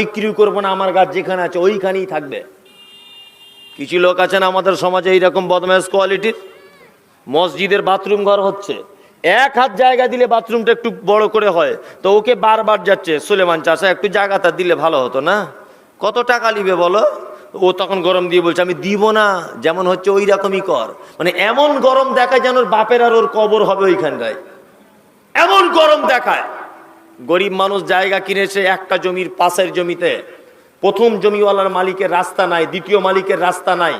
বিক্রি করবো না, আমার গাছ যেখানে আছে ওইখানেই থাকবে। কিছু লোক আছেন আমাদের সমাজে এইরকম বদমাশ কোয়ালিটির। মসজিদের বাথরুম ঘর হচ্ছে, 1 হাত জায়গা দিলে বাথরুমটা একটু বড় করে হয়, তো ওকে বারবার যাচ্ছে, সুলেমান চাষা একটু জায়গাটা দিলে ভালো হতো না, কত টাকা নিবে বলো। ও তখন গরম দিয়ে বলছে আমি দিব না, যেমন হচ্ছে ওই রকমই কর। মানে এমন গরম দেখায় যেন ওর বাপের আর ওর কবর হবে ওইখানটায়, এমন গরম দেখায়। গরিব মানুষ জায়গা কিনেছে একটা জমির পাশের জমিতে, প্রথম জমিওয়ালার মালিকের রাস্তা নাই, দ্বিতীয় মালিকের রাস্তা নাই,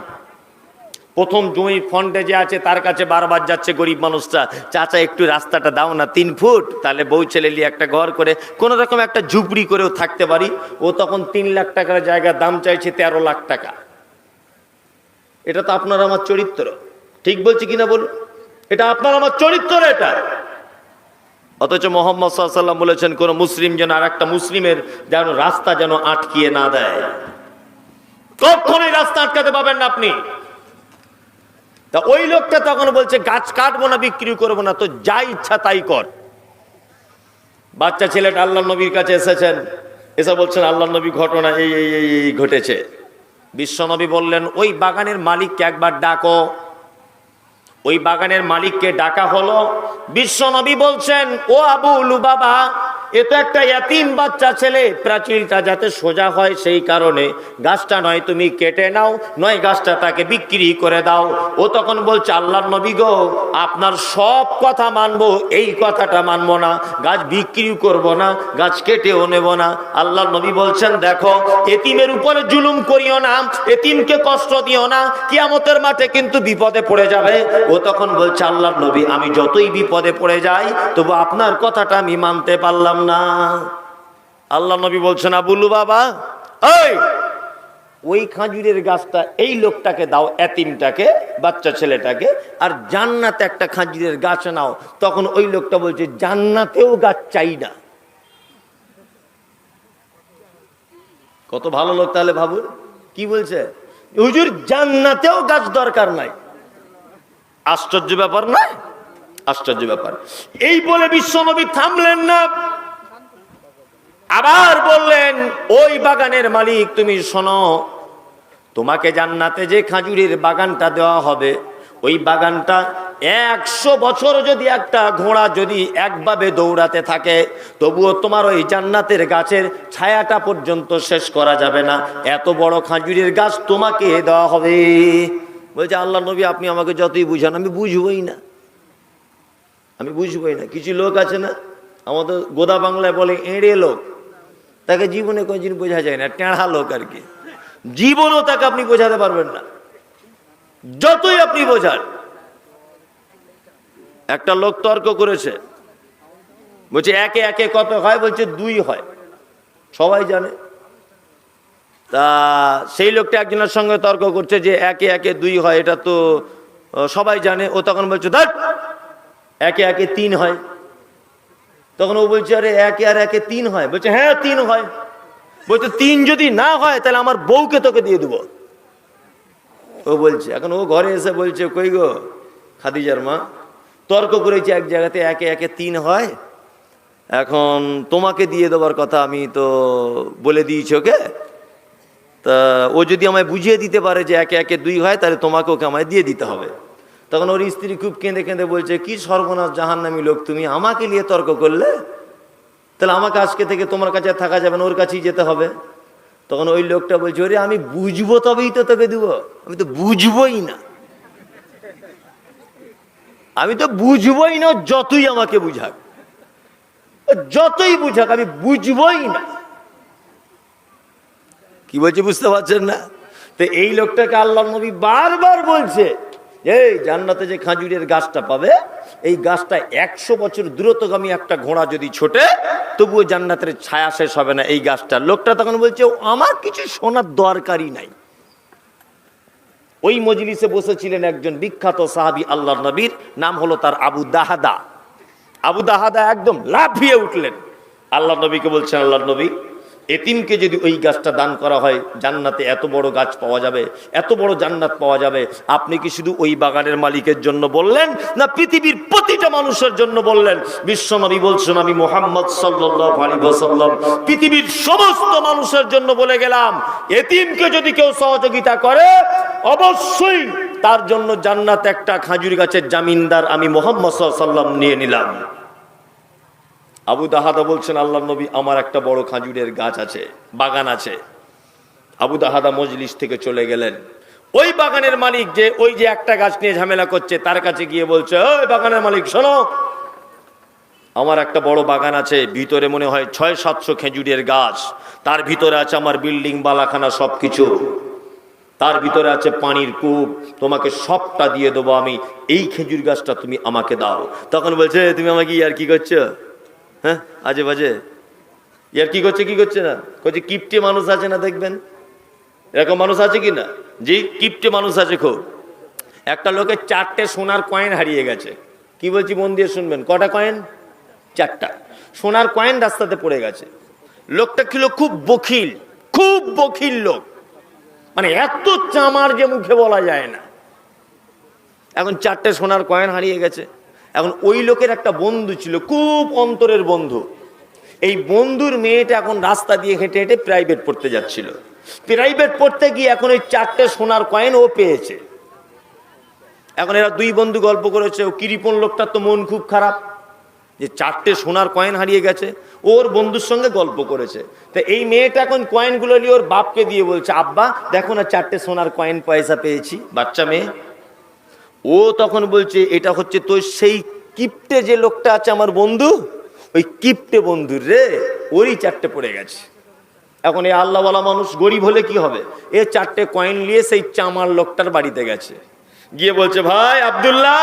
প্রথম জমির ফন্টে যে আছে তার কাছে বারবার যাচ্ছে গরিব মানুষটা, চাচা একটু রাস্তাটা দাও না 3 ফুট, তাহলে বউ ছেলে নিয়ে একটা ঘর করে কোনো রকম একটা ঝুপড়ি করেও থাকতে পারি। ও তখন 3 লাখ টাকার জায়গার দাম চাইছে 13 লাখ টাকা। এটা তো আপনার আমার চরিত্র, ঠিক বলছি কিনা বলুন? এটা আপনার আমার চরিত্র এটা। অথচ মোহাম্মদ সাল্লাল্লাহু আলাইহি ওয়াসাল্লাম বলেছেন কোন মুসলিম যেন আর একটা মুসলিমের যেন রাস্তা যেন আটকিয়ে না দেয়, কখনোই রাস্তা আটকাতে পাবেন না আপনি। তা ওই লোকটা তখন বলছে গাছ কাটবো না, বিক্রি করবো না, তো যা ইচ্ছা তাই কর। বাচ্চা ছেলেটা আল্লাহ নবীর কাছে এসেছেন, এসে বলছেন আল্লাহ নবী ঘটনা এই এই এই ঘটেছে। বিশ্বনবী বললেন ওই বাগানের মালিককে একবার ডাকো। ওই বাগানের মালিককে ডাকা হলো। বিশ্বনবী বলছেন ও আবু লুবাবা, এ তো একটা ইয়াতীম বাচ্চা ছেলে, প্রাচীরটা যাতে সোজা হয় সেই কারণে গাছটা নয় তুমি কেটে নাও, নয় গাছটা তাকে বিক্রি করে দাও। ও তখন বলছে আল্লাহর নবী গো, আপনার সব কথা মানবো, এই কথাটা মানবো না, গাছ বিক্রি করব না, গাছ কেটেও নেব না। আল্লাহর নবী বলছেন দেখো, এতিমের উপরে জুলুম করিও না, এতিমকে কষ্ট দিও না, কিয়ামতের মাঠে কিন্তু বিপদে পড়ে যাবে। ও তখন বলছে আল্লাহর নবী আমি যতই বিপদে পড়ে যাই তবু আপনার কথাটা আমি মানতে পারলাম না। আল্লাহ নবী বলছেন আবু লুবাবা, ওই খাজুরের গাছটা এই লোকটাকে দাও, এতিমটাকে, বাচ্চা ছেলেটাকে, আর জান্নাতে একটা খাজুরের গাছ নাও। তখন ওই লোকটা বলছে জান্নাতেও গাছ চাই না। কত ভালো লোক তাহলে ভাবুন, কি বলছে হুজুর জান্নাতেও গাছ দরকার নাই। আশ্চর্য ব্যাপার নয়? আশ্চর্য ব্যাপার। এই বলে বিশ্বনবী থামলেন না, আবার বললেন ওই বাগানের মালিক তুমি শোনো, তোমাকে জান্নাতে যে খাজুরের বাগানটা দেওয়া হবে, ওই বাগানটা 100 বছর যদি একটা ঘোড়া যদি একভাবে দৌড়াতে থাকে তবুও তোমার ওই জান্নাতের গাছের ছায়াটা পর্যন্ত শেষ করা যাবে না, এত বড় খাজুরের গাছ তোমাকে দেওয়া হবে। বলছে আল্লাহ নবী আপনি আমাকে যতই বুঝান আমি বুঝবই না, আমি বুঝবই না। কিছু লোক আছে না আমাদের গোদা বাংলায় বলে এঁড়ে লোক, তাকে জীবনে কোনদিন বোঝা যায় না, টেঁড়া লোক আর কি, জীবনও তাকে আপনি বোঝাতে পারবেন না যতই আপনি বোঝান। একটা লোক তর্ক করেছে, বলছে একে একে কত হয়, বলছে 2 হয়, সবাই জানে। তা সেই লোকটা একজনের সঙ্গে তর্ক করছে যে একে একে 2 হয়, এটা তো সবাই জানে। ও তখন বলছে ধ্যাৎ, একে একে 3 হয়। তখন ও বলছে আরে একে আর একে 3 হয়, বলছে হ্যাঁ 3 হয়। বলছে 3 যদি না হয় তাহলে আমার বউকে তোকে দিয়ে দেবো। ও বলছে, এখন ও ঘরে এসে বলছে কই গো খাদিজার মা, তর্ক করেছে এক জায়গাতে একে একে 3 হয়, এখন তোমাকে দিয়ে দেওয়ার কথা আমি তো বলে দিয়েছি ওকে, তা ও যদি আমায় বুঝিয়ে দিতে পারে যে একে একে 2 হয় তাহলে তোমাকে ওকে আমায় দিয়ে দিতে হবে। তখন ওর স্ত্রী খুব কেঁদে কেঁদে বলছে কি সর্বনাশ জাহান্নামী লোক তুমি, আমাকে নিয়ে তর্ক করলে, তাহলে আমাকে আজকে থেকে তোমার কাছে থাকা যাবে না, ওর কাছেই যেতে হবে। তখন ওই লোকটা বলছে ওরে আমি বুঝবো তবেই তো তোকে দেবো, আমি তো বুঝবোই না, আমি তো বুঝবোই না, যতই আমাকে বুঝাক, যতই বুঝাক আমি বুঝবোই না। কি বলছে বুঝতে পারছেন না? তো এই লোকটাকে আল্লাহ নবী বারবার বলছে এই জান্নাতে যে খাজুরের গাছটা পাবে, এই গাছটা 100 বছর দ্রুতগামী একটা ঘোড়া যদি ছোটে তবুও জান্নাতের ছায়া শেষ হবে না এই গাছটা। লোকটা তখন বলছে আমার কিছু শোনার দরকারই নাই। ওই মজলিসে বসেছিলেন একজন বিখ্যাত সাহাবী আল্লাহর নবীর, নাম হলো তার আবু দাহাদা। আবু দাহাদা একদম লাফিয়ে উঠলেন, আল্লাহ নবীকে বলছেন আল্লাহর নবী এতিমকে যদি ওই গাছটা দান করা হয়, জান্নাতে এত বড় গাছ পাওয়া যাবে, এত বড় জান্নাত পাওয়া যাবে। আপনি কি শুধু ওই বাগানের মালিকের জন্য বললেন, না পৃথিবীর প্রতিটা মানুষের জন্য বললেন? বিশ্বনবী বলছেন, আমি মুহাম্মদ সাল্লাল্লাহু আলাইহি ওয়াসাল্লাম পৃথিবীর সমস্ত মানুষের জন্য বলে গেলাম, এতিমকে যদি কেউ সহযোগিতা করে অবশ্যই তার জন্য জান্নাত একটা খাজুর গাছের জামিনদার আমি মুহাম্মদ সাল্লাল্লাহু আলাইহি ওয়াসাল্লাম নিয়ে নিলাম। আবু দাহাদা বলছেন, আল্লাহর নবী, আমার একটা বড় খাজুরের গাছ আছে, বাগান আছে। আবু দাহাদা মজলিস থেকে চলে গেলেন। ওই বাগানের মালিক যে ওই যে একটা গাছ নিয়ে ঝামেলা করছে, তার কাছে গিয়ে বলছে, ওই বাগানের মালিক শোনো, আমার একটা বড় বাগান আছে, ভিতরে মনে হয় 600-700 খেজুরের গাছ, তার ভিতরে আছে আমার বিল্ডিং বালাখানা সবকিছু, তার ভিতরে আছে পানির কূপ, তোমাকে সবটা দিয়ে দেবো আমি, এই খেজুর গাছটা তুমি আমাকে দাও। তখন বলছে, তুমি আমাকে ইয়ার কি করছো? হ্যাঁ, আজে বাজে ইয়ার কি করছে না করছে। কিপটে মানুষ আছে না, দেখবেন এরকম মানুষ আছে কি না? জি, কিপটে মানুষ আছে খুব। একটা লোকের 4টে সোনার কয়েন হারিয়ে গেছে। কি বলছি মন দিয়ে শুনবেন, কটা কয়েন? 4টা সোনার কয়েন রাস্তাতে পড়ে গেছে। লোকটা ছিল খুব বখিল লোক, মানে এত চামার যে মুখে বলা যায় না। এখন 4টে সোনার কয়েন হারিয়ে গেছে। এখন ওই লোকের একটা বন্ধু ছিল, খুব অন্তরের বন্ধু। এই বন্ধুর মেয়েটা এখন রাস্তা দিয়ে হেঁটে হেঁটে প্রাইভেট পড়তে যাচ্ছিল। প্রাইভেট পড়তে গিয়ে এখন ওই 4টে সোনার কয়েন ও পেয়েছে। এখন এরা দুই বন্ধু গল্প করেছে। ও কৃপণ লোকটার তো মন খুব খারাপ যে 4টে সোনার কয়েন হারিয়ে গেছে। ওর বন্ধুর সঙ্গে গল্প করেছে। তো এই মেয়েটা এখন কয়েনগুলো নিয়ে ওর বাপকে দিয়ে বলছে, আব্বা দেখো না 4টে সোনার কয়েন পয়সা পেয়েছি। বাচ্চা মেয়ে। ও তখন বলছে, এটা হচ্ছে তো সেই কিপটে যে লোকটা আছে আমার বন্ধু, ওই কিপটে বন্ধুর রে, ওরই 4টে পড়ে গেছে। এখন এই আল্লাহওয়ালা মানুষ গরিব হলে কি হবে, এ 4টে কয়েন নিয়ে সেই চামার লোকটার বাড়িতে গেছে। গিয়ে বলছে, ভাই আব্দুল্লাহ,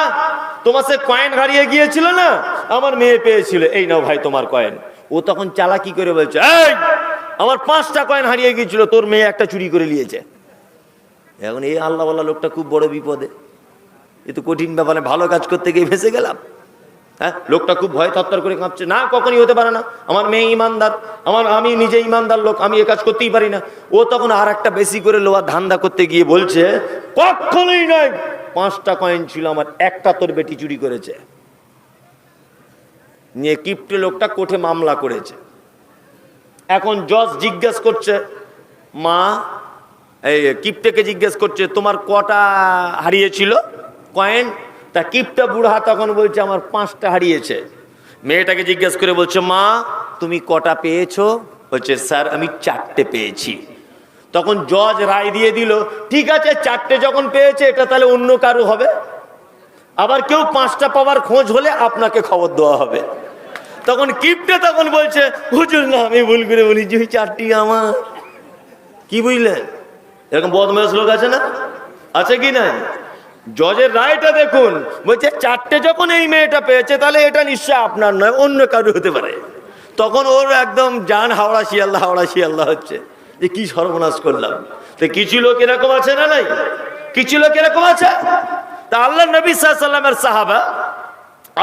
তোমার সে কয়েন হারিয়ে গিয়েছিল না, আমার মেয়ে পেয়েছিল, এই নাও ভাই তোমার কয়েন। ও তখন চালাকি করে বলছে, এই আমার 5টা কয়েন হারিয়ে গিয়েছিল, তোর মেয়ে একটা চুরি করে নিয়েছে। এখন এই আল্লাহওয়ালা লোকটা খুব বড় বিপদে। এ তো কঠিন ব্যাপারে, ভালো কাজ করতে গিয়ে ফেঁসে গেলাম। হ্যাঁ, লোকটা খুব ভয় থরথর করে কাঁপছে। না, কখনই হতে পারে না, আমার মেয়ে ইমানদার, আমি নিজে ইমানদার লোক, আমি এ কাজ করতেই পারি না। ও তখন আর একটা বেশি করে লোয়া ধান্দা করতে গিয়ে বলছে, কখনোই নয়, 5টা কয়েন ছিল আমার, একটা তোর বেটি চুরি করেছে। নিয়ে কিপটে লোকটা কোর্টে মামলা করেছে। এখন জজ জিজ্ঞেস করছে, মা এই কিপটেকে জিজ্ঞেস করছে, তোমার কটা হারিয়েছিল কয়েন? তা কিপটা বুড়া তখন বলছে, আমার 5টা হারিয়েছে। মেয়েটাকে জিজ্ঞেস করে বলছে, মা তুমি কটা পেয়েছো? বলছে, স্যার আমি 4টে পেয়েছি। তখন জজ রায় দিয়ে দিল, ঠিক আছে, 4টে যখন পেয়েছে এটা তাহলে অন্য কারো হবে, আবার কেউ 5টা পাওয়ার খোঁজ হলে আপনাকে খবর দেওয়া হবে। তখন কিপটে তখন বলছে, হুজুর না, আমি ভুল করে বলেছি, ওই 4টি আমার। কি বুঝলেন? এরকম বদমাশ লোক আছে না, আছে কি না? জজের রায়টা দেখুন, বলছে 4টে যখন এই মেয়েটা পেয়েছে তাহলে এটা নিশ্চয় আপনার নয়, অন্য কারো হতে পারে। তখন ওর একদম জান হাওড়া শিয়াল্লাহ হচ্ছে যে কি সর্বনাশ করলাম। তো কিছু লোক এরকম আছে না, নাই কিছু লোক এরকম আছে। তা আল্লাহ নবী সাল্লাল্লাহু আলাইহি ওয়াসাল্লামের সাহাবা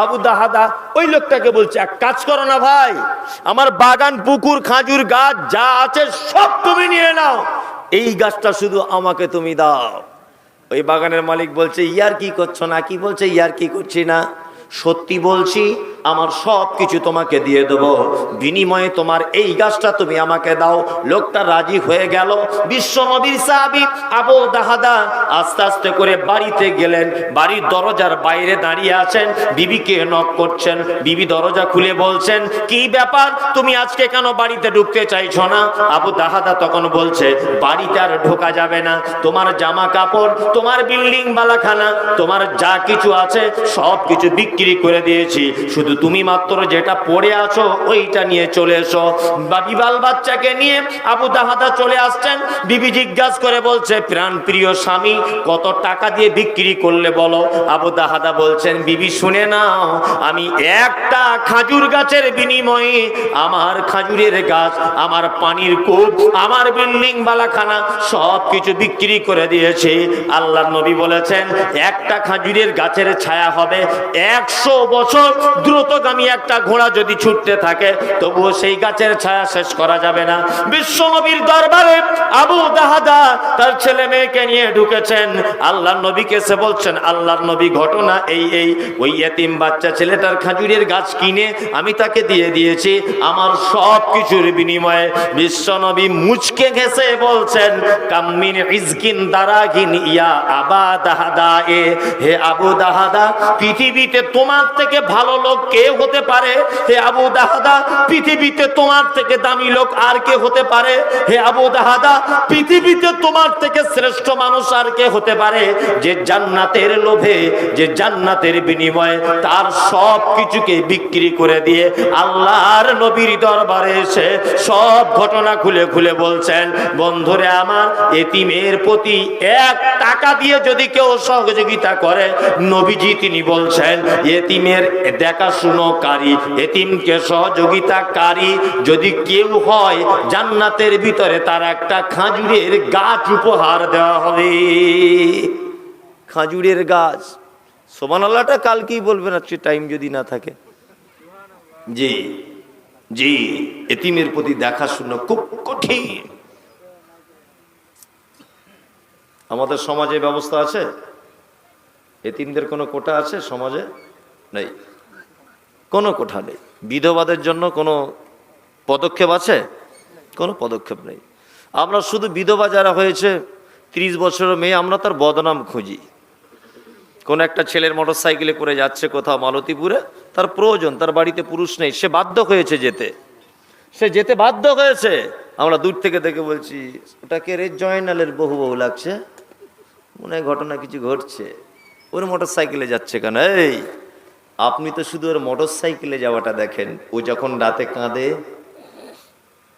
আবু দাহাদা ওই লোকটাকে বলছে, এক কাজ করো না ভাই, আমার বাগান, পুকুর, খাজুর গাছ যা আছে সব তুমি নিয়ে নাও, এই গাছটা শুধু আমাকে তুমি দাও। ওই বাগানের মালিক বলছে, ইয়ার কি করছো না? কি বলছে, ইয়ার কি করছি না, সত্যি বলছি, আমার সব কিছু তোমাকে দিয়ে দেবো, বিনিময়ে তোমার এই গাছটা তুমি আমাকে দাও। লোকটা রাজি হয়ে গেল। বিশ্ব নবীর সাহাবী আবু দাহাদা আস্তে আস্তে করে বাড়িতে গেলেন। বাড়ির দরজার বাইরে দাঁড়িয়ে আছেন, বিবিকে নক করছেন। বিবি দরজা খুলে বলছেন, কি ব্যাপার, তুমি আজকে কেন বাড়িতে ঢুকতে চাইছো না? আবু দাহাদা তখন বলছে, বাড়িতে আর ঢোকা যাবে না, তোমার জামা কাপড়, তোমার বিল্ডিং বালাখানা, তোমার যা কিছু আছে সব কিছু বিক্রি করে দিয়েছি, শুধু তুমি মাত্র যেটা পড়ে আছো ওইটা নিয়ে চলে এসো। বাল বাচ্চাকে নিয়ে আবু দাহাদা চলে আসছেন। বিবি জিজ্ঞাসা করে বলছে, প্রাণ প্রিয় স্বামী, কত টাকা দিয়ে বিক্রি করলে বলো? আবু দাহাদা বলছেন, বিবি শুনে নাও, আমি একটা খাজুর গাছের বিনিময়ে আমার খাজুরের গাছ, আমার পানির কূপ, আমার বিল্ডিং বালাখানা সব কিছু বিক্রি করে দিয়েছে। আল্লাহর নবী বলেছেন, একটা খাজুরের গাছের ছায়া হবে 100 বছর দ্রুতগামী একটা ঘোড়া যদি ছুটতে থাকে তবুও সেই গাছের ছায়া শেষ করা যাবে না। বিশ্ব নবীর দরবারে আবু দাহাদা তার ছেলে মেয়েকে নিয়ে ঢুকেছেন। আল্লাহর নবীকে এসে বলছেন, আল্লাহর নবী ঘটনা এই ওই এতিম বাচ্চা ছেলেটার খেজুরের গাছ কিনে আমি তাকে দিয়ে দিয়েছি আমার সব কিছুর বিনিময়ে। বিশ্ব নবী মুচকে ঘেঁষে বলছেন, কাম্মিন ইজকিন দারাগিন ইয়া আবা দাহাদা, হে আবু দাহাদা, পৃথিবীতে তোমার থেকে ভালো লোক কে হতে পারে? হে আবু দাহাদা, পৃথিবীতে তোমার থেকে দামি লোক আর কে হতে পারে? হে আবু দাহাদা, পৃথিবীতে তোমার থেকে শ্রেষ্ঠ মানুষ আর কে হতে পারে? যে জান্নাতের লোভে, যে জান্নাতের বিনিময়ে তার সব কিছুকে বিক্রি করে দিয়ে আল্লাহর নবীর দরবারে এসে সব ঘটনা খুলে খুলে বলছেন, বন্ধুরে আমার, এতিমের প্রতি 1 টাকা দিয়ে যদি কেউ সহযোগিতা করে, নবীজি তিনি বলছেন এতিমের দেখাশুনোকারী, এতিমকে সহযোগিতাকারী যদি কেউ হয়, জান্নাতের ভিতরে তার একটা খাজুরের গাছ উপহার দেওয়া হবে। খাজুরের গাছ, সুবহানাল্লাহটা কালকেই বলবেন আজকে টাইম যদি না থাকে। জি জি, এতিমের প্রতি দেখাশুনো খুব কঠিন। আমাদের সমাজে ব্যবস্থা আছে? এতিমদের কোনো কোটা আছে সমাজে? নেই, কোনো কোঠা নেই। বিধবাদের জন্য কোনো পদক্ষেপ আছে? কোনো পদক্ষেপ নেই। আমরা শুধু বিধবা যারা হয়েছে 30 বছরের মেয়ে, আমরা তার বদনাম খুঁজি। কোন একটা ছেলের মোটর সাইকেলে করে যাচ্ছে কোথাও মালতীপুরে, তার প্রয়োজন, তার বাড়িতে পুরুষ নেই, সে বাধ্য হয়েছে যেতে, সে যেতে বাধ্য হয়েছে। আমরা দূর থেকে দেখে বলছি, ওটাকে রে জয়নালের বহু বহু লাগছে, মনে হয় ঘটনা কিছু ঘটছে, ওর মোটর সাইকেলে যাচ্ছে কেন? এই আপনি তো শুধু ওর মোটর সাইকেলে যাওয়াটা দেখেন, ও যখন রাতে কাঁদে,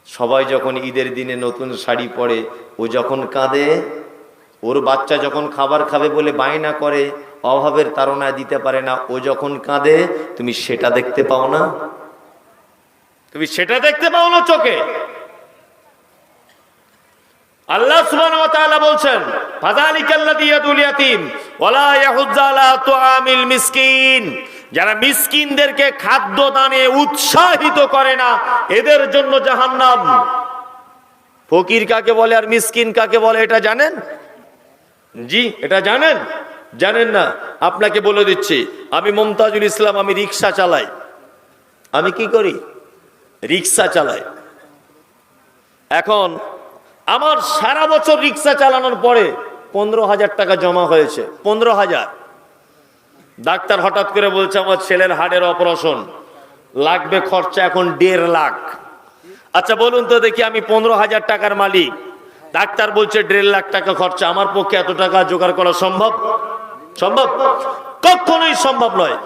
সবাই যখন ঈদের দিনে নতুন শাড়ি পরে ও যখন কাঁদে, ওর বাচ্চা যখন খাবার খাবে বলে বায়না করে, অভাবের তাড়নায় দিতে পারে না, ও যখন কাঁদে, তুমি সেটা দেখতে পাও না? তুমি সেটা দেখতে পাও না চোখে? আল্লাহ সুবহানাহু ওয়া তাআলা বলছেন, ফাযালিকাল্লাযী ইয়াদুল ইয়াতীম ওয়ালা ইয়াহুজ্জু আলা তুআমিল মিসকিন, যারা মিসকিনদেরকে খাদ্য দানে উৎসাহিত করে না, এদের জন্য জাহান্নাম। ফকির কাকে বলে আর মিসকিন কাকে বলে এটা জানেন? জি, এটা জানেন? জানেন না? আপনাকে বলে দিচ্ছি, আমি মুমতাজুল ইসলাম, আমি রিকশা চালাই। আমি কি করি? রিকশা চালাই। এখন আমার সারা বছর রিকশা চালানোর পরে 15,000 টাকা জমা হয়েছে। 15,000। ডাক্তার হঠাৎ করে বলছে আমার ছেলের হাড়ের অপারেশন লাগবে, খরচা এখন 1.5 লাখ। আচ্ছা বলুন তো দেখি, আমি 15,000 টাকার মালিক, ডাক্তার বলছে 1.5 লাখ টাকা খরচা, আমার পক্ষে এত টাকা জোগাড় করা সম্ভব? সম্ভব? কখনোই সম্ভব নয়।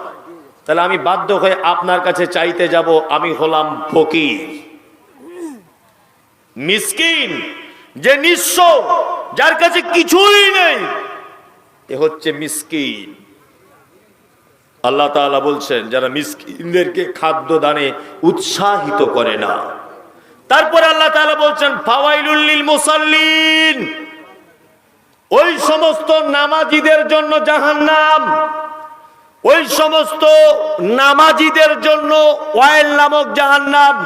তাহলে আমি বাধ্য হয়ে আপনার কাছে চাইতে যাব, আমি হলাম ফকির। মিসকিন যে নিঃস্ব, যার কাছে কিছুই নেই, এ হচ্ছে মিসকিন। আল্লাহ তাআলা বলছেন, যারা মিসকিনদেরকে খাদ্য দানে উৎসাহিত করে না। তারপরে আল্লাহ তাআলা বলছেন, ফাওয়াইলুল লিল মুসাল্লিন, ওই সমস্ত নামাজীদের জন্য জাহান্নাম, ওই সমস্ত নামাজীদের জন্য ওয়াইল নামক জাহান্নাম।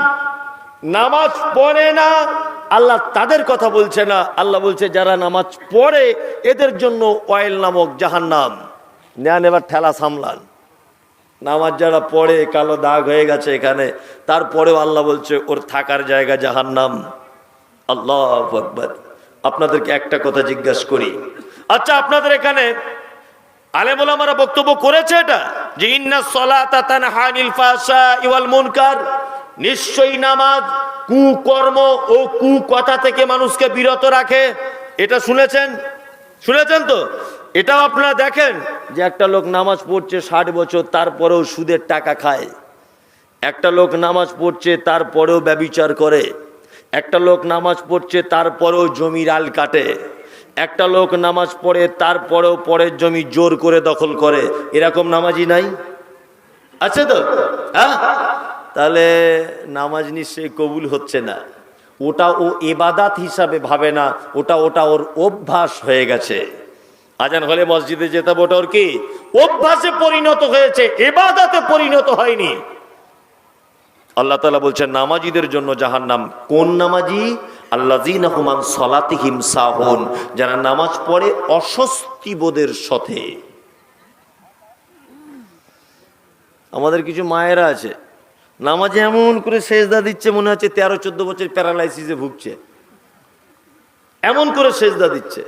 নামাজ পড়ে না, আল্লাহ তাদের কথা বলছে না, আল্লাহ বলছে যারা নামাজ পড়ে এদের জন্য ওয়াইল নামক জাহান্নাম। নেন এবার ঠেলা সামলান। নামাজ যারা পড়ে, কালো দাগ হয়ে গেছে এখানে, তারপরেও আল্লাহ বলছে ওর থাকার জায়গা জাহান্নাম। আল্লাহু আকবার। আপনাদেরকে একটা কথা জিজ্ঞাসা করি, আচ্ছা আপনাদের এখানে আলেম ওলামারা বক্তব্য করেছে এটা যে ইন্নাস সালাতা তানহা আনিল ফাহশাই ওয়াল মুনকার, নিশ্চয়ই নামাজ কুকর্ম ও কুকথা থেকে মানুষকে বিরত রাখে। এটা শুনেছেন? শুনেছেন তো? এটাও আপনারা দেখেন যে একটা লোক নামাজ পড়ছে 60 বছর, তারপরেও সুদের টাকা খায়। একটা লোক নামাজ পড়ছে তারপরেও ব্যভিচার করে। একটা লোক নামাজ পড়ছে তারপরেও জমির আল কাটে। একটা লোক নামাজ পড়ে তারপরেও পরের জমি জোর করে দখল করে। এরকম নামাজি নাই? আছে তো? হ্যাঁ, তাহলে নামাজ নিশ্চয়ই কবুল হচ্ছে না। ওটা ও ইবাদত হিসাবে ভাবে না, ওটা ওর অভ্যাস হয়ে গেছে। আজান হলে মসজিদে যেতে হবে, ওটা ওর কি অভ্যাসে পরিণত হয়েছে, ইবাদতে পরিণত হয়নি। আল্লাহ তাআলা বলছেন নামাজীদের জন্য জাহান্নাম। কোন নামাজি? আল্লাযীনা হুম আন সালাতিহিম সাহুন, যারা নামাজ পড়ে অস্বস্তি বোধের সাথে। আমাদের কিছু মায়েরা আছে নামাজে এমন করে সেজদা দিচ্ছে মনে হচ্ছে 13-14 বছর প্যারালাইসিসে ভুগছে, এমন করে সেজদা দিচ্ছে।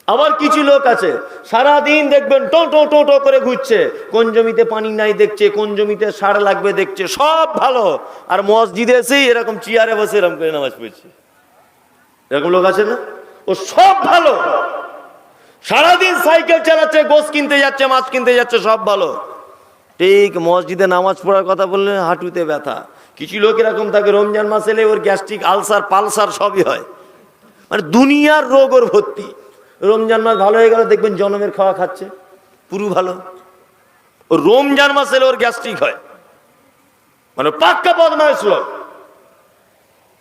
আবার কিছু লোক আছে সারাদিন দেখবেন টো টো টো টো করে ঘুরছে, কোন জমিতে পানি নাই দেখছে, কোন জমিতে সার লাগবে দেখছে, সব ভালো, আর মসজিদে এসেই এরকম চেয়ারে বসে এরকম করে নামাজ পড়ছে। এরকম লোক আছে না? ও সব ভালো, সারাদিন সাইকেল চালাচ্ছে, গোশ কিনতে যাচ্ছে, মাছ কিনতে যাচ্ছে, সব ভালো, ঠিক মসজিদে নামাজ পড়ার কথা বললে হাঁটুতে ব্যথা। কিছু লোক এরকম থাকে রমজান মাস এলে ওর গ্যাস্ট্রিক, আলসার, পালসার সবই হয়, মানে দুনিয়ার রোগ ওর ভর্তি। রমজান মাস ভালো হয়ে গেল দেখবেন জনমের খাওয়া খাচ্ছে, পুরো ভালো। ও রমজান মাস এলে ওর গ্যাস্ট্রিক হয়, মানে পাক্কা বদমাইশ লোক।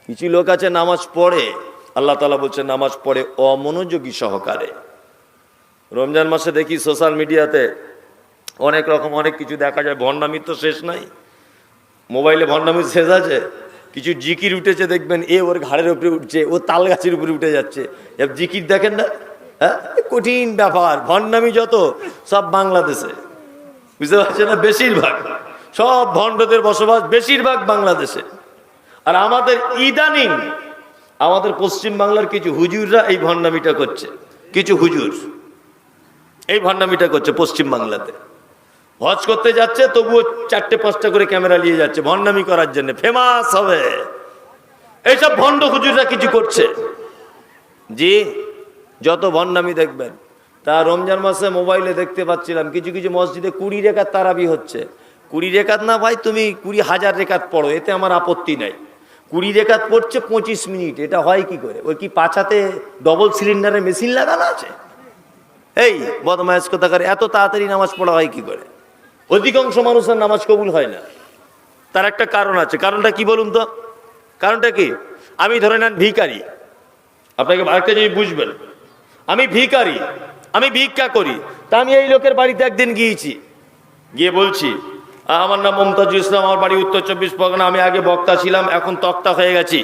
কিছু লোক আছে নামাজ পড়ে, আল্লাহ তাআলা বলছেন নামাজ পড়ে অমনোযোগী সহকারে। রমজান মাসে দেখি সোশ্যাল মিডিয়াতে অনেক রকম অনেক কিছু দেখা যায়, ভণ্ডামির তো শেষ নাই, মোবাইলে ভণ্ডামির শেষ আছে। কিছু জিকির উঠেছে দেখবেন, এ ওর ঘাড়ের উপরে উঠছে, ও তাল গাছের উপরে উঠে যাচ্ছে, জিকির দেখেন না? হ্যাঁ, কঠিন ব্যাপার। ভণ্ডামি যত সব বাংলাদেশে, বুঝতে পারছেন না? বেশিরভাগ সব ভণ্ডদের বসবাস বেশিরভাগ বাংলাদেশে। আর আমাদের ইদানিং আমাদের পশ্চিম বাংলার কিছু হুজুররা এই ভণ্ডামিটা করছে, কিছু হুজুর এই ভণ্ডামিটা করছে পশ্চিম বাংলাতে। হজ করতে যাচ্ছে তবুও 4-5টা করে ক্যামেরা নিয়ে যাচ্ছে ভণ্ডামি করার জন্য, ফেমাস হবে। এইসব ভণ্ড হুজুররা কিছু করছে। জি, যত ভণ্ডামি দেখবেন। তা রমজান মাসে মোবাইলে দেখতে পাচ্ছিলাম কিছু কিছু মসজিদে 20 রেকাত তারাবি হচ্ছে। 20 রেকাত না ভাই, তুমি 20,000 রেকাত পড়ো, এতে আমার আপত্তি নাই। 20 রেকাত পড়ছে 25 মিনিট, এটা হয় কি করে? ওই কি পাছাতে ডবল সিলিন্ডারের মেশিন লাগানো আছে? এই বদমাইশ কোথাকার, এত তাড়াতাড়ি নামাজ পড়া হয় কি করে? অধিকাংশ মানুষের নামাজ কবুল হয় না। তার একটা কারণ আছে। কারণটা কি বলুন তো? কারণটা কি? আমি ধরে নেন ভিখারি, আপনাকে আরেকটা জিনিস বুঝবেন, আমি ভিখারি, আমি ভিক্ষা করি। তা আমি এই লোকের বাড়িতে একদিন গিয়েছি, গিয়ে বলছি আমার নাম মমতাজুল ইসলাম, আমার বাড়ি উত্তর 24 পরগনা, আমি আগে বক্তা ছিলাম, এখন তক্তা হয়ে গেছি,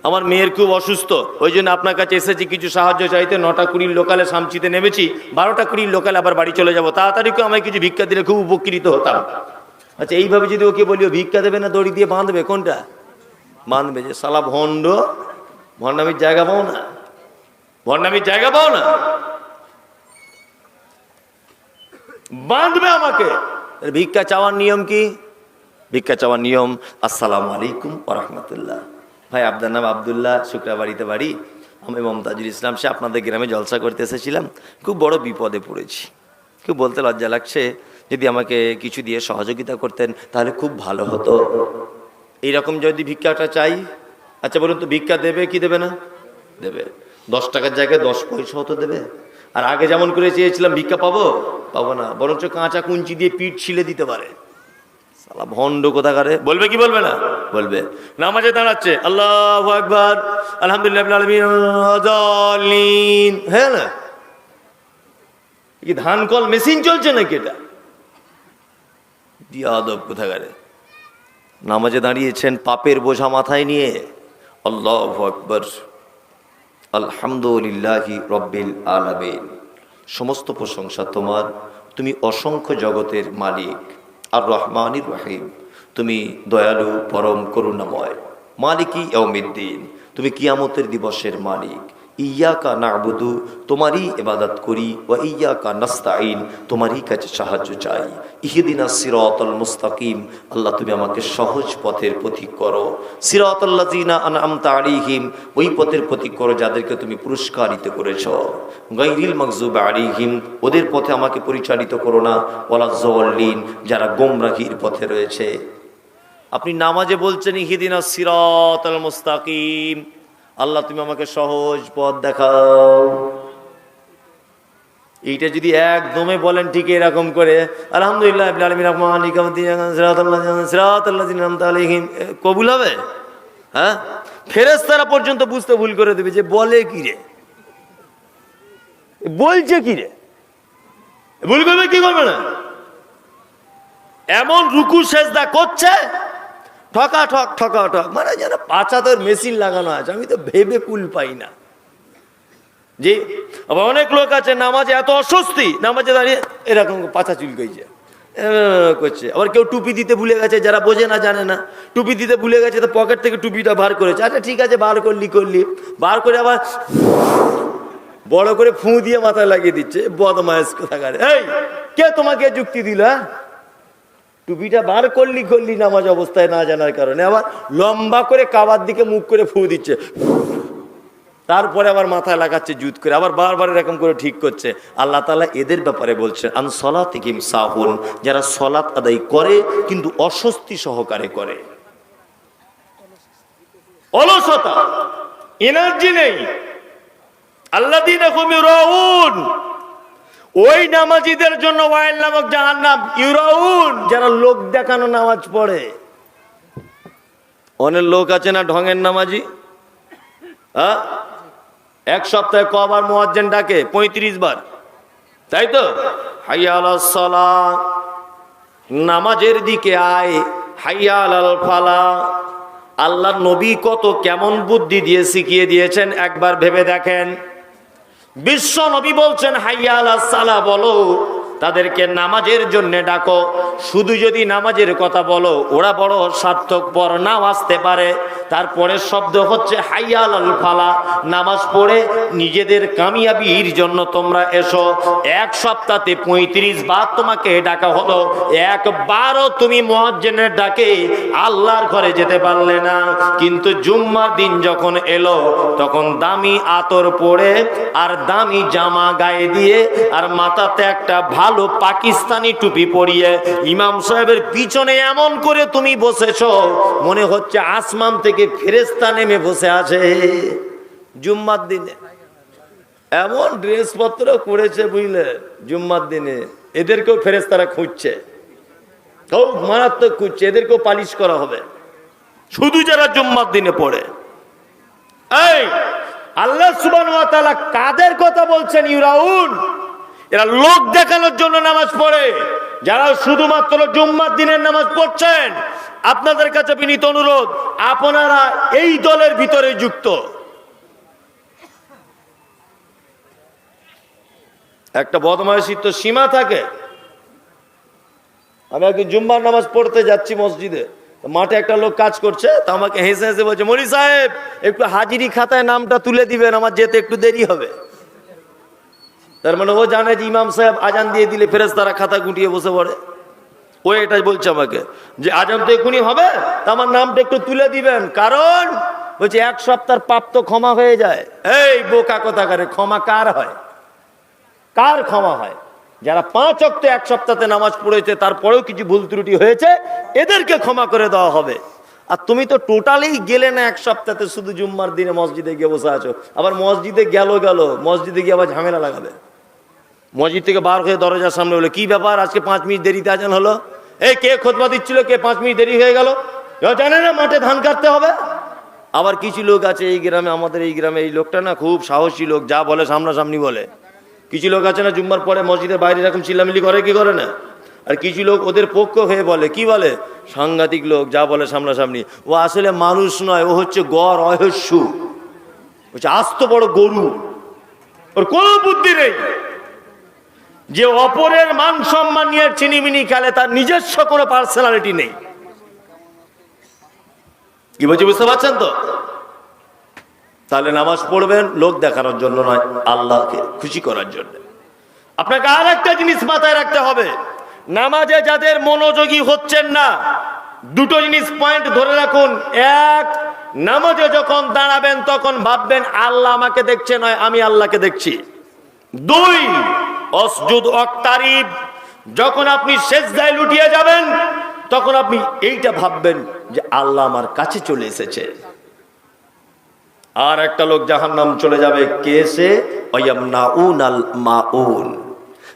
আমার মেয়ের খুব অসুস্থ, ওই জন্য আপনার কাছে এসেছি কিছু সাহায্য চাইতে। 9টা 20 লোকালে সামচিতে নেমেছি, 12টা 20 লোকালে আবার বাড়ি চলে যাব, তাড়াতাড়ি কেউ আমায় কিছু ভিক্ষা দিলে খুব উপকৃত হতাম। আচ্ছা, এইভাবে যদি ওকে বলি ও ভিক্ষা দেবে না দড়ি দিয়ে বাঁধবে, কোনটা বাঁধবে? যে শালা ভণ্ড, ভণ্ডামির জায়গা পাও না, ভণ্ডামির জায়গা পাও না, বাঁধবে আমাকে। ভিক্ষা চাওয়ার নিয়ম কি? ভিক্ষা চাওয়ার নিয়ম আসসালামু আলাইকুম ওয়া রাহমাতুল্লাহ। ভাই আপনার নাম আব্দুল্লাহ, শুক্রাবাড়িতে বাড়ি, আমি মমতাজুল ইসলাম, সে আপনাদের গ্রামে জলসা করতে এসেছিলাম, খুব বড় বিপদে পড়েছি, খুব বলতে লজ্জা লাগছে, যদি আমাকে কিছু দিয়ে সহযোগিতা করতেন তাহলে খুব ভালো হতো। এইরকম যদি ভিক্ষাটা চাই, আচ্ছা বলুন তো ভিক্ষা দেবে কি দেবে না? দেবে। 10 টাকার জায়গায় 10 পয়সাও তো দেবে। আর আগে যেমন করে চেয়েছিলাম ভিক্ষা পাবো, পাবো না, বরঞ্চ কাঁচা কুঞ্চি দিয়ে পিঠ ছিলে দিতে পারে। শালা ভণ্ড কোথাকারে। বলবে কি বলবে না? বলবে। নামাজে দাঁড়াচ্ছে আল্লাহু আকবার আলহামদুলিল্লাহ রাব্বিল আলামিন, হ্যাঁ না? কি ধান কল মেশিন চলছে নাকি এটা? বিয়াদব কোথাকারে। নামাজে দাঁড়িয়েছেন পাপের বোঝা মাথায় নিয়ে, আল্লাহু আকবার আলহামদুলিল্লাহি রাব্বিল আলামিন, সমস্ত প্রশংসা তোমার, তুমি অসংখ্য জগতের মালিক, আর রহমানির রহিম, তুমি দয়ালু পরম করুণাময়, মালিকি ইয়াউমিদ্দিন, তুমি কিয়ামতের দিবসের মালিক, ইয়াকা না'বুদু, তোমারই ইবাদত করি, ওয়া ইয়াকা নাস্তাঈন, তোমারই কাছে সাহায্য চাই, ইহদিনাস সিরাতাল মুস্তাকিম, আল্লাহ তুমি আমাকে সহজ পথের পথিক করো, সিরাতাল্লাযিনা আনআমতা আলাইহিম, ওই পথের পথিক করো যাদেরকে তুমি পুরস্কারিত করেছো, গায়রিল মাগযুবি আলাইহিম, ওদের পথে আমাকে পরিচালিত করো না, ওয়ালাজ যাল্লিন, যারা গোমরাহির পথে রয়েছে। আপনি নামাজে বলছেন ইহদিনাস সিরাতাল মুস্তাকিম, আল্লাহ তুমি আমাকে সহজ পথ দেখাও। এইটা যদি একদমে বলেন ঠিক এরকম করে আলহামদুলিল্লাহ রাব্বিল আলামিন রহমানির রহিম সিরাতাল্লাযিনা আন'আমতা আলাইহিম, কবুল হবে? হ্যাঁ, ফেরেশতারা পর্যন্ত বুঝতে ভুল করে দেবে যে বলে কি রে, বলছে কি রে। ভুল করবে কি করবে না? এমন রুকু সেজদা করছে ঠকা ঠক ঠকা ঠক, মানে যেন পাঁচাতের মেশিন লাগানো আছে। আমি তো ভেবে কুল পাই না। জি, আবার অনেক লোক আছে নামাজে এত অস্বস্তি, নামাজে দাঁড়িয়ে এরকম পাছা চুলকাইছে করছে। আবার কেউ টুপি দিতে ভুলে গেছে, যারা বোঝে না জানে না, টুপি দিতে ভুলে গেছে তো পকেট থেকে টুপিটা বার করেছে। আচ্ছা ঠিক আছে, বার করলি বার করে আবার বড় করে ফু দিয়ে মাথায় লাগিয়ে দিচ্ছে। বদমায়েশ কোথাকার। এই কে তোমাকে যুক্তি দিল? টুপিটা বার করলি নামাজ অবস্থায় না জানার কারণে, আবার লম্বা করে কাবার দিকে মুখ করে ফু দিচ্ছে, তারপরে আবার মাথায় লাগাচ্ছে জুত করে, আবার বারবার এরকম করে ঠিক করছে। আল্লাহ তাআলা এদের ব্যাপারে বলছেন আন সলাতিহিম সাহুন, যারা সলাত আদায় করে কিন্তু অস্বস্তি সহকারে করে, অলসতা, এনার্জি নেই। আল্লাযীনা হুম ইউরাউন, ওই নামাজীদের জন্য ওয়াইল নামক জাহান্নাম। ইউরাউন, যারা লোক দেখানো নামাজ পড়ে। অনেক লোক আছে না ঢঙের নামাজি, হ্যাঁ, এক সপ্তাহে কবার মুয়াজ্জিন ডাকে? 35 বার, তাই তো? হাইয়া আলাস সালাহ, নামাজের দিকে আয়, হাইয়া আলাল ফালাহ। আল্লাহ নবী কত কেমন বুদ্ধি দিয়ে শিখিয়ে দিয়েছেন একবার ভেবে দেখেন। বিশ্ব নবী বলছেন হাইয়া আলাস সালাহ বলো, তাদেরকে নামাজের জন্য ডাকো। শুধু যদি নামাজের কথা বলো, ওরা বড় স্বার্থপর, নাও আসতে পারে। তারপরে শব্দ হচ্ছে হাইয়া আলাল ফালাহ, নামাজ পড়ে নিজেদের কামিয়াবির জন্য তোমরা এসো। এক সপ্তাহে 35 বার তোমাকে ডাকা হলো, একবারও তুমি মুয়াজ্জিনের ডাকে আল্লাহর ঘরে যেতে পারলে না। কিন্তু জুম্মার দিন যখন এলো, তখন দামি আতর পরে আর দামি জামা গায়ে দিয়ে আর মাথাতে একটা ভালো পাকিস্তানি টুপি পরিয়ে ইমাম সাহেবের পিছনে এমন করে তুমি বসেছো, মনে হচ্ছে আসমান থেকে ফেরেশতা নেমে বসে আছে। জুম্মার দিনে এমন ড্রেসপত্র করেছে বুঝলে, জুম্মার দিনে এদেরকেও ফেরেশতারা খুঁজছে, খুব মারাত্মক খুঁজছে, এদেরকেও পালিশ করা হবে, শুধু যারা জুম্মার দিনে পড়ে। এই আল্লাহ সুবহানাহু ওয়া তাআলা কাদের কথা বলছেন? ইউরাউন, এরা লোক দেখানোর জন্য নামাজ পড়ে। যারা শুধুমাত্র জুম্মার দিনের নামাজ পড়ছেন, আপনাদের কাছে বিনীত অনুরোধ, আপনারা এই দলের ভিতরে যুক্ত। একটা বদমাইশির তো সীমা থাকে। আমি আগে জুম্মার নামাজ পড়তে যাচ্ছি মসজিদে, মাঠে একটা লোক কাজ করছে, তো আমাকে হেসে হেসে বলছে, মৌলভী সাহেব একটু হাজিরি খাতায় নামটা তুলে দিবেন, আমার যেতে একটু দেরি হবে। তার মানে ও জানে যে ইমাম সাহেব আজান দিয়ে দিলে ফেরেশতারা খাতা গুটিয়ে বসে পড়ে। ও এটা বলছে আমাকে যে আজান তো এখনই হবে, তা আমার নামটা একটু তুলে দিবেন, কারণ বলছে এক সপ্তাহের পাপ তো ক্ষমা হয়ে যায়। এই বোকা কোথাকারে, ক্ষমা কার হয়? কার ক্ষমা হয়? যারা 5 ওয়াক্ত এক সপ্তাহে নামাজ পড়েছে, তারপরেও কিছু ভুল ত্রুটি হয়েছে, এদেরকে ক্ষমা করে দেওয়া হবে। আর তুমি তো টোটালি গেলে না এক সপ্তাহে, শুধু জুম্মার দিনে মসজিদে গিয়ে বসে আছো। আবার মসজিদে গেল মসজিদে গিয়ে আবার ঝামেলা লাগাবে। মসজিদ থেকে বার হয়ে দরজার সামনে হলো, কি ব্যাপার আজকে 5 মিনিট দেরিতে আজান হলো? এই কে খুতবা দিচ্ছিল, কে 5 মিনিট দেরি হয়ে গেল? জানে না মাঠে ধান কাটতে হবে। আবার কিছু লোক আছে এই গ্রামে, আমাদের এই গ্রামে এই লোকটা না খুব সাহসী লোক, যা বলে সামনাসামনি বলে। কিছু লোক আছে না জুম্মার পরে মসজিদের বাইরে এরকম চিল্লামিল্লি করে, কি করে না? আর কিছু লোক ওদের পক্ষ হয়ে বলে, কি বলে? সাংঘাতিক লোক, যা বলে সামনাসামনি। ও আসলে মানুষ নয়, ও হচ্ছে গড় অহস্যু, হচ্ছে আস্ত বড় গরু। ওর কোনো বুদ্ধি নেই। যে অপরের মান সম্মান নিয়ে চিনিমিনি খেলে, তার নিজস্ব কোনো পার্সোনালিটি নেই। কি বলছি বুঝতে পারছেন তো? তাহলে নামাজ পড়বেন লোক দেখানোর জন্য নয়, আল্লাহকে খুশি করার জন্য। আপনাকে আর একটা জিনিস মাথায় রাখতে হবে, নামাজে যাদের মনোযোগী হচ্ছেন না, দুটো জিনিস পয়েন্ট ধরে রাখুন। এক, নামাজে যখন দাঁড়াবেন তখন ভাববেন আল্লাহ আমাকে দেখছে, নয় আমি আল্লাহকে দেখছি। 2, অসজুদ ওয়াক্তারিব, যখন আপনি সেজদায় লুটিয়ে যাবেন তখন আপনি এইটা ভাববেন যে আল্লাহ আমার কাছে চলে এসেছে। আর একটা লোক জাহান্নাম চলে যাবে, কেসে ওয়ায়ামনাউনাল মাউন,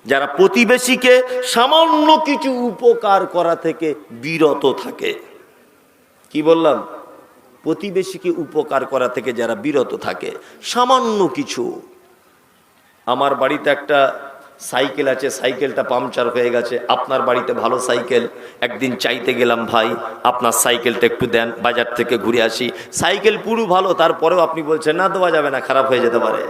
যারা প্রতিবেশীকে সামান্য কিছু উপকার করা থেকে বিরত থাকে। কি বললাম? প্রতিবেশীকে উপকার করা থেকে যারা বিরত থাকে, সামান্য কিছু। আমার বাড়িতে একটা সাইকেল আছে, সাইকেলটা পাংচার হয়ে গেছে, আপনার বাড়িতে ভালো সাইকেল, একদিন চাইতে গেলাম, ভাই আপনার সাইকেলটা একটু দেন, বাজার থেকে ঘুরে আসি। সাইকেল পুরো ভালো, তারপরেও আপনি বলছেন না দেওয়া যাবে না, খারাপ হয়ে যেতে পারে।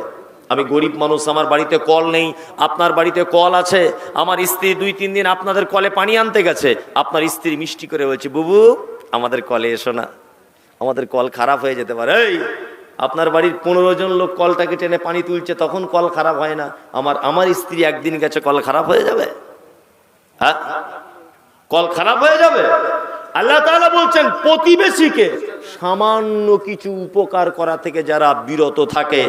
আমি গরিব মানুষ, আমার বাড়িতে কল নেই, আপনার বাড়িতে কল আছে। আমার স্ত্রী 2-3 দিন আপনাদের কলে পানি আনতে গেছে, আপনার স্ত্রী মিষ্টি করে বলছে, বুবু আমাদের কলে এসো না, আমাদের কল খারাপ হয়ে যেতে পারে। এই আপনার বাড়ির 15 জন লোক কলটাকে টেনে পানি তুলছে, তখন কল খারাপ হয় না, আমার স্ত্রী একদিন গেছে, কল খারাপ হয়ে যাবে? হ্যাঁ, কল খারাপ হয়ে যাবে? আল্লাহ তাআলা বলছেন প্রতিবেশীকে সামান্য কিছু উপকার করা থেকে যারা বিরত থাকে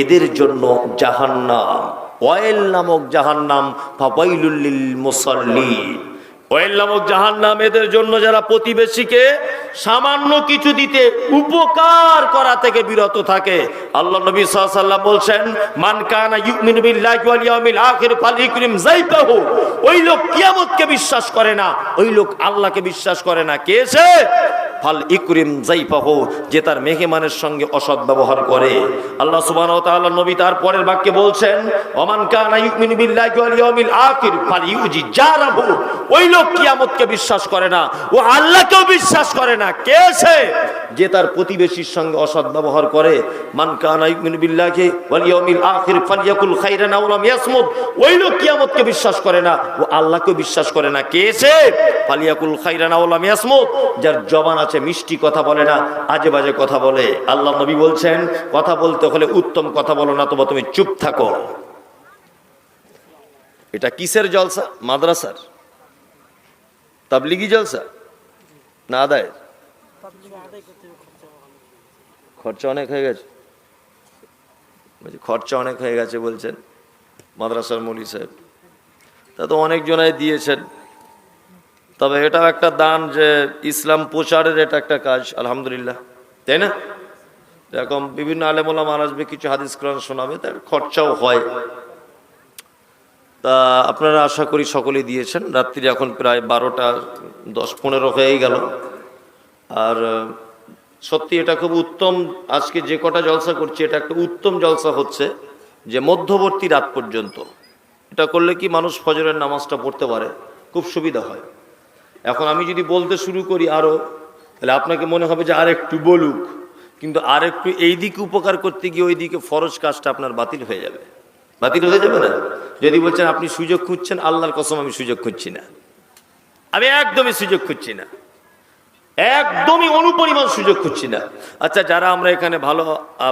এদের জন্য জাহান্নাম, ওয়াইল নামক জাহান্নাম, ফাওয়াইলুল লিল মুসাল্লিন, ওয়াইল নামক জাহান্নাম এদের জন্য যারা প্রতিবেশীকে সামান্য কিছু দিতে উপকার করা থেকে বিরত থাকে। আল্লাহ নবী সাল্লাল্লাহু আলাইহি ওয়াসাল্লাম বলছেন, মান কানা ইউমিনু বিল্লাহি ওয়াল ইয়াউমিল আখির ফালইকরিম যাইফাহু, ওই লোক কিয়ামতকে বিশ্বাস করে না, ওই লোক আল্লাহকে বিশ্বাস করে না, কে সে? ফাল ইকরিম যাইফাহু, যে তার মেহমানের সঙ্গে অসৎ ব্যবহার করে। আল্লাহ সুবহানাহু ওয়া তাআলা নবী তার পরের বাক্যে বলছেন, ওমান কানা ইউমিনু বিল্লাহি ওয়াল ইয়াউমিল আখির ফালইউজি জারাহু, ওই লোক কিয়ামতকে বিশ্বাস করে না, ও আল্লাহকেও বিশ্বাস করে না, কে সে? যে তার প্রতিবেশীর সঙ্গে অসৎ ব্যবহার করে। মান কানা ইউমিনু বিল্লাহি ওয়াল ইয়াউমিল আখির ফালইয়াকুল খাইরান আও লাম ইয়াসমুত, ওই লোক কিয়ামতকে বিশ্বাস করে না, ও আল্লাহকেও বিশ্বাস করে না, কে সে? ফালইয়াকুল খাইরান আও লাম ইয়াসমুত, যার জবান আছে মিষ্টি কথা বলে না, আজে বাজে কথা বলে। আল্লাহ নবী বলছেন, কথা বলতে হলে উত্তম কথা বলো না, তবে তুমি চুপ থাকো। এটা কিসের জলসা? মাদ্রাসার তাবলিগি জলসা না আদায়ের? খরচা অনেক হয়ে গেছে, খরচা অনেক হয়ে গেছে বলছেন মাদ্রাসার মৌলী সাহেব। তা তো অনেক জনাই দিয়েছেন, তবে এটাও একটা দান যে ইসলাম প্রচারের এটা একটা কাজ, আলহামদুলিল্লাহ, তাই না? এরকম বিভিন্ন আলেম ওলামা আসবে, কিছু হাদিস কোরআন শোনাবে, তার খরচাও হয়। তা আপনারা আশা করি সকলেই দিয়েছেন। রাত্রি এখন প্রায় 12টা 10-15 হয়েই গেল। আর সত্যি এটা খুব উত্তম, আজকে যে কটা জলসা করছি এটা একটা উত্তম জলসা হচ্ছে, যে মধ্যবর্তী রাত পর্যন্ত এটা করলে কি মানুষ ফজরের নামাজটা পড়তে পারে, খুব সুবিধা হয়। এখন আমি যদি বলতে শুরু করি আরো, তাহলে আপনাকে মনে হবে যে আর একটু বলুক, কিন্তু আর একটু এই দিকে উপকার করতে গিয়ে ওই দিকে ফরজ কাজটা আপনার বাতিল হয়ে যাবে। বাতিল হয়ে যাবে না? যদি বলছেন আপনি সুযোগ খুঁজছেন, আল্লাহর কসম আমি সুযোগ খুঁজছি না, আমি একদমই সুযোগ খুঁজছি না, একদমই অনুপরিমাণ সুযোগ খুঁজছি না। আচ্ছা, যারা আমরা এখানে ভালো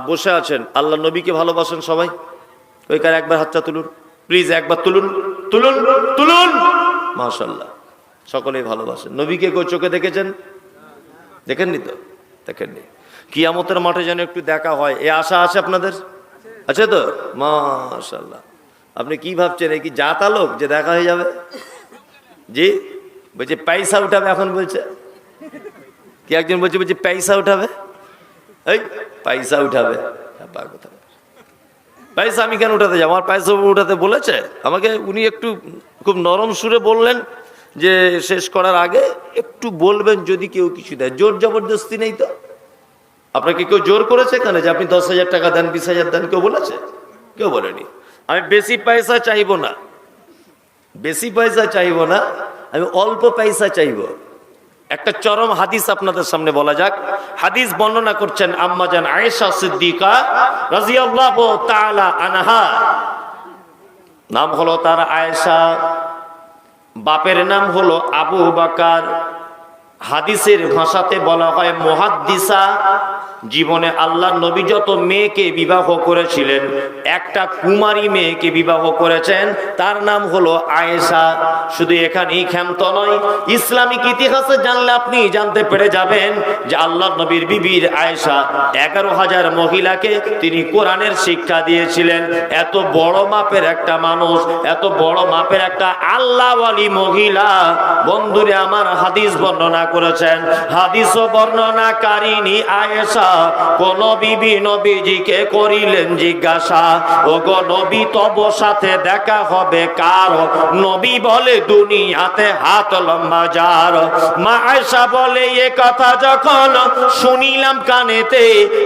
বসে আছেন, আল্লাহ নবীকে ভালোবাসেন সবাই? ওইখানে একবার হাতটা তুলুন প্লিজ, একবার তুলুন, তুলুন, তুলুন। মাশাআল্লাহ, সকলেই ভালোবাসেন। নবীকে কেউ চোখে দেখেছেন? দেখেননি তো? দেখেননি। কিয়ামতের মাঠে যেন একটু দেখা হয়, এ আশা আছে আপনাদের? আছে তো? মাশাআল্লাহ। আপনি কি ভাবছেন, এই কি জাতা লোক যে দেখা হয়ে যাবে? জি বলছে পয়সা উঠাবে, এখন বলছে কি একজন বলছে পয়সা উঠাবে, এই পয়সা উঠাবে, পয়সা আমি কেন উঠাতে যাবো? আমার পয়সা উঠাতে বলেছে আমাকে, উনি একটু খুব নরম সুরে বললেন যে শেষ করার আগে একটু বলবেন যদি কেউ কিছু দেয়, জোর জবরদস্তি নেই তো। আপনাকে কেউ জোর করেছে এখানে যে আপনি 10,000 টাকা দেন, 20,000 দেন? কেউ বলেছে? কেউ বলেনি। আমি বেশি পয়সা চাইবো না, বেশি পয়সা চাইবো না, আমি অল্প পয়সা চাইবো। একটা চরম হাদিস আপনাদের সামনে বলা যাক। হাদিস বর্ণনা করছেন আম্মা জান আয়েশা সিদ্দিকা রাদিয়াল্লাহু তাআলা আনহা, নাম হলো তার আয়েশা, বাপের নাম হলো আবু বকর। হাদিসের ভাষাতে বলা হয় মুহাদ্দিসা। জীবনে আল্লাহর নবী যত মেয়েকে বিবাহ করেছিলেন, একটা কুমারী মেয়েকে বিবাহ করেছেন, তার নাম হলো আয়েশা। শুধু এখানেই ক্ষান্ত নয়, ইসলামিক ইতিহাসে জানলে আপনি জানতে পেরে যাবেন যে আল্লাহর নবীর বিবির আয়েশা 11,000 মহিলাকে তিনি কোরআনের শিক্ষা দিয়েছিলেন। এত বড় মাপের একটা মানুষ, এত বড় মাপের একটা আল্লাহওয়ালি মহিলা, বন্ধুরে আমার হাদিস বর্ণনা করেছেন। হাদিস বর্ণনাকারিনী আয়েশা কোন বিবি নবীজিকে করিলেন জিজ্ঞাসা, ও গো নবী তব সাথে দেখা হবে কার? নবী বলে দুনিয়াতে হাত লম্বা যার। মা আয়েশা বলে এ কথা যখন শুনিলাম কানেতে,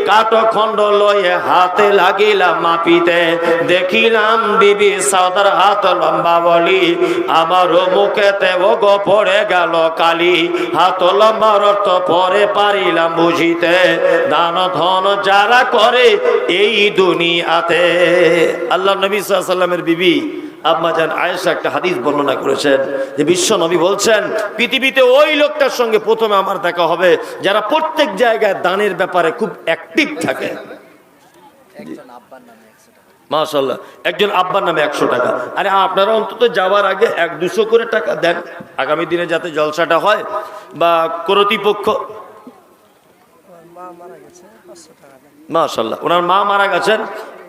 কাঠখণ্ড লয়ে হাতে লাগিলাম মাপিতে, দেখিলাম বিবি সাউদার হাত লম্বা বলি, আমার মুখেতে ও গো পড়ে গেল কালি। হাত লম্বার অর্থ পরে পারিলাম বুঝিতে, দান ধন যারা করে এই দুনিয়াতে। আল্লাহ নবী সাল্লাল্লাহু আলাইহি ওয়াসাল্লামের বিবি আম্মা জান আয়েশা একটা হাদিস বর্ণনা করেছেন যে বিশ্ব নবী বলছেন, পৃথিবীতে ওই লোকটার সঙ্গে প্রথমে আমার দেখা হবে যারা প্রত্যেক জায়গায় দানের ব্যাপারে খুব অ্যাক্টিভ থাকে। মাশাআল্লাহ, একজন আব্বার নামে 100 টাকা। আরে আপনারা অন্তত যাওয়ার আগে 100-200 করে টাকা দেন, আগামী দিনে যাতে জলসাটা হয়। বা কর্তৃপক্ষ, মাশাআল্লাহ ওনার মা মারা গেছেন,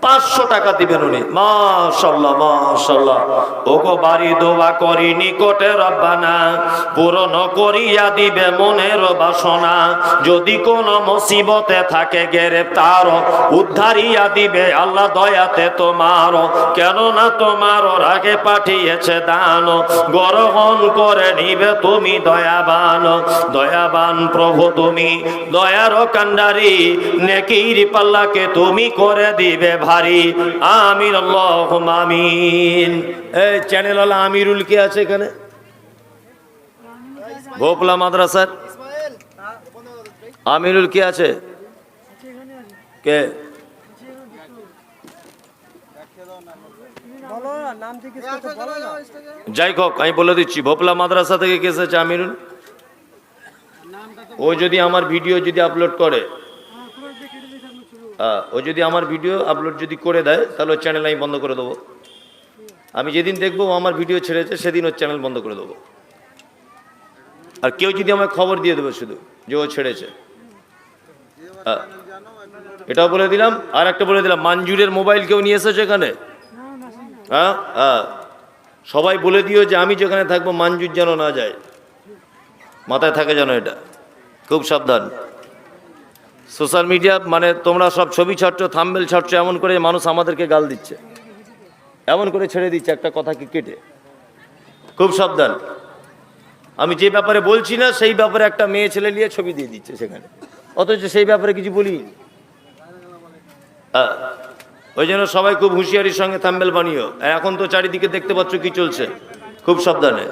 500 টাকা দিবেন উনি। মাশাআল্লাহ মাশাআল্লাহ। ওগো বাড়ি দোয়া করি নিকটে রব্বানা, পূরণ করিয়া দিবে মনের বাসনা। যদি কোন মুসিবতে থাকে গ্রেফতার, উদ্ধারিয়া দিবে আল্লাহ দয়াতে তোমার। কেননা তোমার আগে পাঠিয়েছে দান, গ্রহণ করে নিবে তুমি দয়াবান। দয়াবান প্রভু তুমি দয়ার কান্ডারি, নেকির পাল্লাকে তুমি করে দিবে ভারী। আমিন আল্লাহুম্মা আমিন। এই চ্যানেল ওয়ালা আমিরুল কে আছে এখানে? ভোপলা মাদ্রাসার আমিরুল কে আছে? কে? যাই হোক আমি বলে দিচ্ছি, ভোপলা মাদ্রাসা থেকে কে এসেছে আমিরুল? ও যদি আমার ভিডিও যদি আপলোড করে, ও যদি আমার ভিডিও আপলোড যদি করে দেয়, তাহলে ওর চ্যানেল আমি বন্ধ করে দেবো। আমি যেদিন দেখবো ও আমার ভিডিও ছেড়েছে সেদিন ওর চ্যানেল বন্ধ করে দেবো। আর কেউ যদি আমায় খবর দিয়ে দেবে শুধু যে ও ছেড়েছে, এটাও বলে দিলাম। আর একটা বলে দিলাম, মানজুরের মোবাইল কেউ নিয়ে এসেছে এখানে? হ্যাঁ হ্যাঁ, সবাই বলে দিও যে আমি যেখানে থাকবো মানজুর যেন না যায়, মাথায় থাকে যেন, এটা খুব সাবধান। সোশ্যাল মিডিয়া মানে তোমরা সব ছবি ছাড়ছো, থাম্বনেল ছাড়ছো, এমন করে মানুষ আমাদেরকে গাল দিচ্ছে, এমন করে ছেড়ে দিচ্ছে একটা কথাকে কেটে। খুব সাবধান। আমি যে ব্যাপারে বলছি না সেই ব্যাপারে একটা মেয়ে ছেলে নিয়ে ছবি দিয়ে দিচ্ছে সেখানে, অথচ সেই ব্যাপারে কিছু বলি। ওই জন্য সবাই খুব হুঁশিয়ারির সঙ্গে থাম্বনেল বানিও। এখন তো চারিদিকে দেখতে পাচ্ছ কি চলছে, খুব সাবধানে।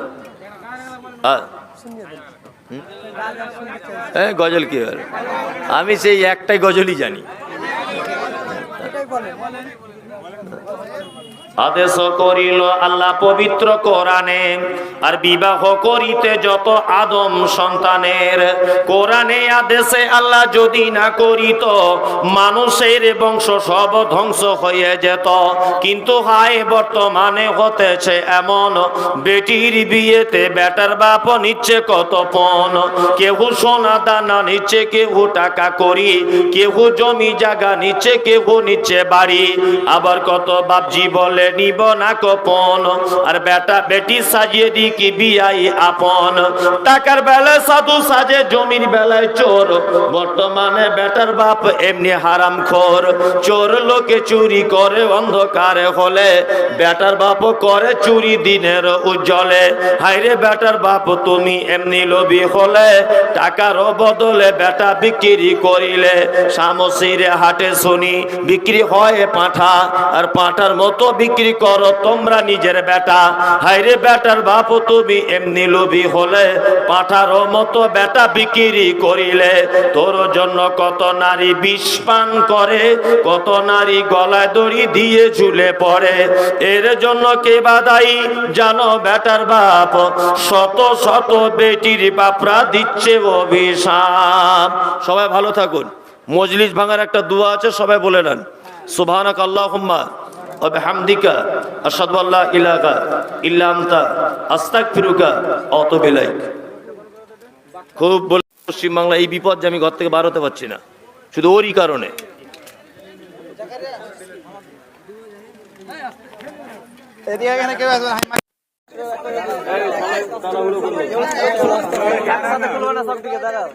হ্যাঁ গজল কি আর, আমি সেই একটাই গজলই জানি। আদেশ করিল আল্লাহ পবিত্র কোরআনে, আর বিবাহ করিতে যত আদম সন্তানের। কোরআনে আদেশে আল্লাহ যদি না করিত, মানুষের বংশ সব ধ্বংস হয়ে যেত। কিন্তু হায় বর্তমানে হতেছে এমন, বেটির বিয়েতে বেটার বাপ নিচ্ছে কত পণ। কেউ সোনা দানা নিচ্ছে, কেউ টাকা করি, কেউ জমি জায়গা নিচ্ছে, কেউ নিচ্ছে বাড়ি। আবার কত বাপজি বলে নিব না গোপন, আর বেটা বেটি সাজিয়ে দি কি বিয়াই আপন। টাকার বেলায় সাধু সাজে, জমির বেলায় চোর। বর্তমানে বেটার বাপ এমনি হারামখোর। চোর লোকে চুরি করে অন্ধকারে হলে, বেটার বাপ করে চুরি দিনের উজ্জ্বলে। হায়রে বেটার বাপ তুমি এমনি লোভী হলে, টাকার বদলে বেটা বিক্রি করিলে। শামসিরে হাটে শুনি বিক্রি হয় পাঁঠা, আর পাঁঠার মতো বিক্রি করো তোমরা নিজের বেটা। হায়রে বেটার বাপ তুমি এমনি লোভী হলে, পাঁঠার মতো বেটা বিক্রি করিলে। তোর জন্য কত নারী বিষ পান করে, কত নারী গলায় দড়ি দিয়ে ঝুলে পড়ে। এর জন্য কে বাদাই জানো বেটার বাপ, শত শত বেটির বাপরা দিচ্ছে অভিশাপ। সবাই ভালো থাকুন। মজলিস ভাঙার একটা দোয়া আছে, সবাই বলে নেন। সুবহানাক আল্লাহুম্মা ওয়া বিহামদিকা আশহাদু আল্লা ইলাহা ইল্লা আনতা আস্তাগফিরুকা ওয়া আতুবু ইলাইক। খুব বলে পশ্চিম বাংলা এই বিপদ যে আমি ঘর থেকে বার হতে পারছি না, শুধু ওরই কারণে। এদিকে এখানে কেউ আসবে না, সব দিকে দাঁড়াও।